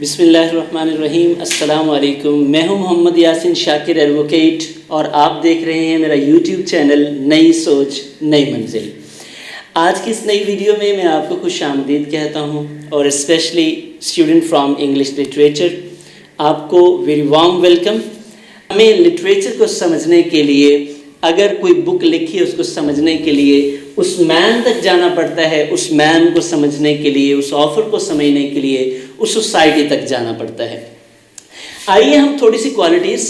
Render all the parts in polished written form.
بسم اللہ الرحمن الرحیم. السلام علیکم. میں ہوں محمد یاسین شاکر ایڈوکیٹ اور آپ دیکھ رہے ہیں میرا یوٹیوب چینل نئی سوچ نئی منزل. آج کی اس نئی ویڈیو میں آپ کو خوش آمدید کہتا ہوں اور especially student from English literature آپ کو ویری وارم ویلکم. ہمیں لٹریچر کو سمجھنے کے لیے اگر کوئی بک لکھی ہے اس کو سمجھنے کے لیے اس مین تک جانا پڑتا ہے، اس مین کو سمجھنے کے لیے، اس آفر کو سمجھنے کے لیے اس سوسائٹی تک جانا پڑتا ہے. آئیے ہم تھوڑی سی کوالٹیز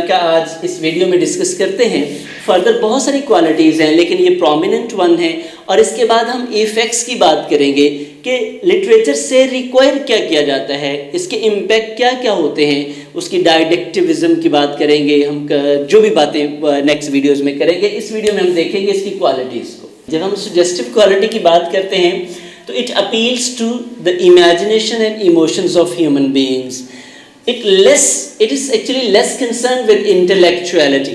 کا آج اس ویڈیو میں ڈسکس کرتے ہیں. فردر بہت ساری کوالٹیز ہیں لیکن یہ پرومیننٹ ون ہے، اور اس کے بعد ہم ایفیکٹس کی بات کریں گے کہ لٹریچر سے ریکوائر کیا کیا جاتا ہے، اس کے امپیکٹ کیا کیا ہوتے ہیں، اس کی ڈائڈکٹیوزم کی بات کریں گے. ہم جو بھی باتیں نیکسٹ ویڈیوز میں کریں گے، اس ویڈیو میں ہم دیکھیں گے اس کی کوالٹیز کو. جب ہم سجیسٹیو کوالٹی کی بات کرتے ہیں تو it appeals to the imagination and emotions of human beings. It is actually less concerned with intellectuality.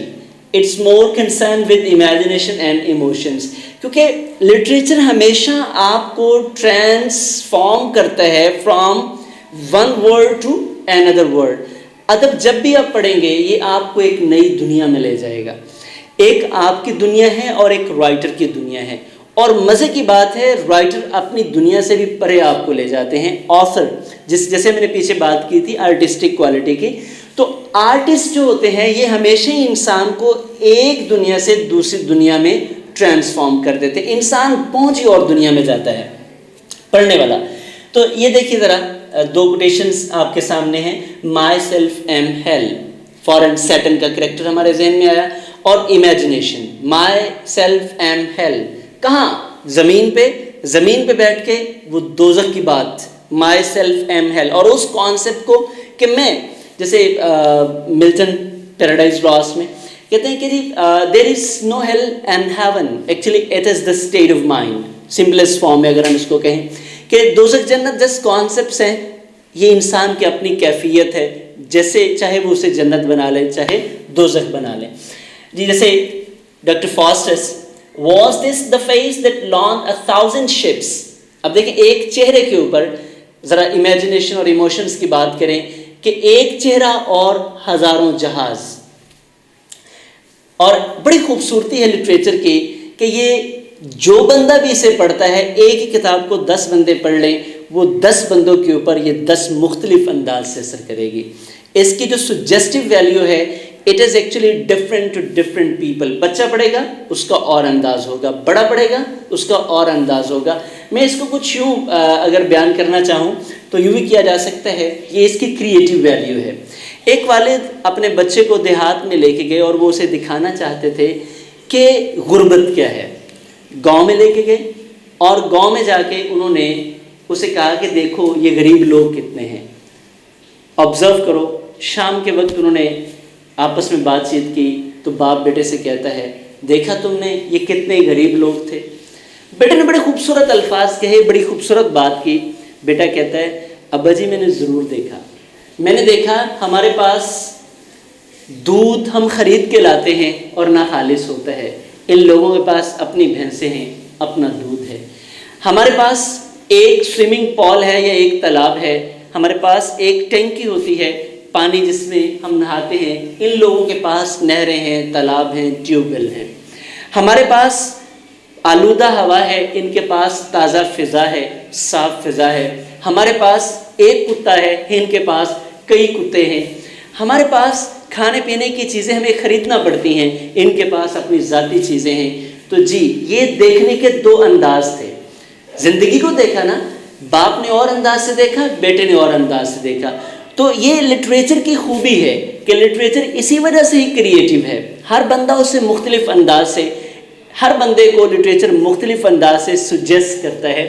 It's more concerned with imagination and emotions. کیونکہ لٹریچر ہمیشہ آپ کو ٹرانسفارم کرتا ہے from one world to another world. ادب جب بھی آپ پڑھیں گے یہ آپ کو ایک نئی دنیا میں لے جائے گا. ایک آپ کی دنیا ہے اور ایک رائٹر کی دنیا ہے، اور مزے کی بات ہے رائٹر اپنی دنیا سے بھی پرے آپ کو لے جاتے ہیں. آثر جیسے میں نے پیچھے بات کی تھی آرٹسٹک کوالٹی کی، تو آرٹسٹ جو ہوتے ہیں یہ ہمیشہ ہی انسان کو ایک دنیا سے دوسری دنیا میں ٹرانسفارم کر دیتے ہیں. انسان پہنچی اور دنیا میں جاتا ہے پڑھنے والا. تو یہ دیکھیے ذرا دو کوٹیشنز آپ کے سامنے ہیں. مائی سیلف ایم ہیل، فورن سیٹن کا کریکٹر ہمارے ذہن میں آیا، اور imagination. Myself am hell کہاں؟ زمین پہ بیٹھ کے وہ دوزخ کی بات، مائی سیلف ایم ہیل، اور اس کانسیپٹ کو کہ میں جیسے ملٹن پیراڈائز لاسٹ میں کہتے ہیں کہ جی there is no hell and heaven, actually it is the state of mind. Simplest form میں اگر ہم اس کو کہیں کہ دوزخ جنت جس کانسیپٹس ہیں یہ انسان کی اپنی کیفیت ہے، جیسے چاہے وہ اسے جنت بنا لے چاہے دوزخ بنا لے. جی جیسے doctor فاسٹس Was this the face that launched 1,000 ships؟ اب دیکھیں ایک چہرے کے اوپر ذرا امیجنیشن اور ایموشنز کی بات کریں کہ ایک چہرہ اور ہزاروں جہاز. اور بڑی خوبصورتی ہے لٹریچر کی کہ یہ جو بندہ بھی اسے پڑھتا ہے، ایک ہی کتاب کو 10 بندے پڑھ لیں، وہ 10 بندوں کے اوپر یہ 10 مختلف انداز سے اثر کرے گی. اس کی جو سجیسٹیو ویلیو ہے it is actually different to different people. بچہ پڑھے گا اس کا اور انداز ہوگا، بڑا پڑھے گا اس کا اور انداز ہوگا. میں اس کو کچھ یوں اگر بیان کرنا چاہوں تو یوں بھی کیا جا سکتا ہے، یہ اس کی کریٹیو ویلیو ہے. ایک والد اپنے بچے کو دیہات میں لے کے گئے اور وہ اسے دکھانا چاہتے تھے کہ غربت کیا ہے. گاؤں میں لے کے گئے اور گاؤں میں جا کے انہوں نے اسے کہا کہ دیکھو یہ غریب لوگ کتنے ہیں، آبزرو کرو. شام کے وقت انہوں نے آپس میں بات چیت کی تو باپ بیٹے سے کہتا ہے دیکھا تم نے یہ کتنے غریب لوگ تھے. بیٹے نے بڑے خوبصورت الفاظ کہے، بڑی خوبصورت بات کی. بیٹا کہتا ہے ابا جی میں نے ضرور دیکھا، میں نے دیکھا ہمارے پاس دودھ ہم خرید کے لاتے ہیں اور نہ خالص ہوتا ہے، ان لوگوں کے پاس اپنی بھینسیں ہیں، اپنا دودھ ہے. ہمارے پاس ایک سوئمنگ پول ہے یا ایک تالاب ہے، ہمارے پاس ایک ٹینکی ہوتی ہے پانی جس میں ہم نہاتے ہیں، ان لوگوں کے پاس نہریں ہیں، تالاب ہیں، ٹیوب ویل ہیں. ہمارے پاس آلودہ ہوا ہے، ان کے پاس تازہ فضا ہے، صاف فضا ہے. ہمارے پاس ایک کتا ہے، ان کے پاس کئی کتے ہیں. ہمارے پاس کھانے پینے کی چیزیں ہمیں خریدنا پڑتی ہیں، ان کے پاس اپنی ذاتی چیزیں ہیں. تو جی یہ دیکھنے کے 2 انداز تھے. زندگی کو دیکھا نا، باپ نے اور انداز سے دیکھا، بیٹے نے اور انداز سے دیکھا. تو یہ لٹریچر کی خوبی ہے کہ لٹریچر اسی وجہ سے ہی کریٹیو ہے. ہر بندہ اسے مختلف انداز سے، ہر بندے کو لٹریچر مختلف انداز سے سجیسٹ کرتا ہے.